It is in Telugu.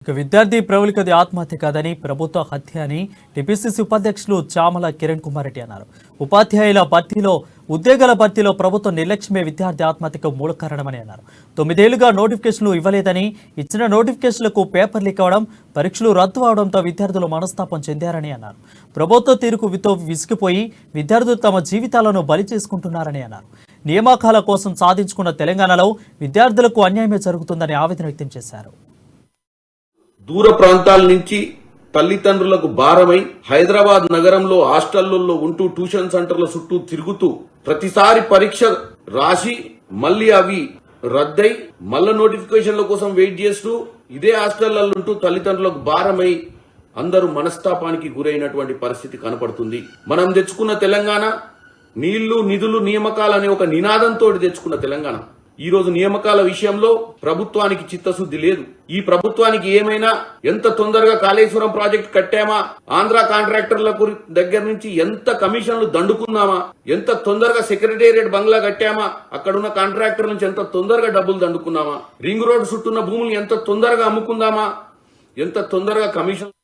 ఇక విద్యార్థి ప్రవళికది ఆత్మహత్య కాదని ప్రభుత్వ హత్య అని టీపీసీసీ ఉపాధ్యక్షులు చామల కిరణ్ కుమార్ రెడ్డి అన్నారు. ఉపాధ్యాయుల భర్తీలో ఉద్యోగాల భర్తీలో ప్రభుత్వ నిర్లక్ష్యమే విద్యార్థి ఆత్మహత్యకు మూల కారణమని అన్నారు. 9 ఏళ్లుగా నోటిఫికేషన్లు ఇవ్వలేదని, ఇచ్చిన నోటిఫికేషన్లకు పేపర్ లీక్ అవడం, పరీక్షలు రద్దు అవడంతో విద్యార్థులు మనస్తాపం చెందారని అన్నారు. ప్రభుత్వ తీరుకుతో విసిగిపోయి విద్యార్థులు తమ జీవితాలను బలి చేసుకుంటున్నారని అన్నారు. నియామకాల కోసం సాధించుకున్న తెలంగాణలో విద్యార్థులకు అన్యాయమే జరుగుతుందని ఆవేదన వ్యక్తం చేశారు. దూర ప్రాంతాల నుంచి తల్లిదండ్రులకు భారమై హైదరాబాద్ నగరంలో హాస్టళ్లలో ఉంటూ ట్యూషన్ సెంటర్ల చుట్టూ తిరుగుతూ ప్రతిసారి పరీక్ష రాసి మళ్లీ అవి రద్దై మళ్ళా నోటిఫికేషన్ల కోసం వెయిట్ చేస్తూ ఇదే హాస్టళ్లలో ఉంటూ తల్లిదండ్రులకు భారమై అందరూ మనస్తాపానికి గురైనటువంటి పరిస్థితి కనపడుతుంది. మనం తెచ్చుకున్న తెలంగాణ నీళ్లు నిధులు నియామకాలు అనే ఒక నినాదంతో తెచ్చుకున్న తెలంగాణ ఈ రోజు నియామకాల విషయంలో ప్రభుత్వానికి చిత్తశుద్ధి లేదు. ఈ ప్రభుత్వానికి ఏమైనా ఎంత తొందరగా కాళేశ్వరం ప్రాజెక్టు కట్టామా, ఆంధ్ర కాంట్రాక్టర్ల దగ్గర నుంచి ఎంత కమిషన్లు దండుకున్నామా, ఎంత తొందరగా సెక్రటేరియట్ బంగ్లా కట్టామా, అక్కడున్న కాంట్రాక్టర్ నుంచి ఎంత తొందరగా డబ్బులు దండుకున్నామా, రింగ్ రోడ్ చుట్టూన్న భూములు ఎంత తొందరగా అమ్ముకుందామా, ఎంత తొందరగా కమిషన్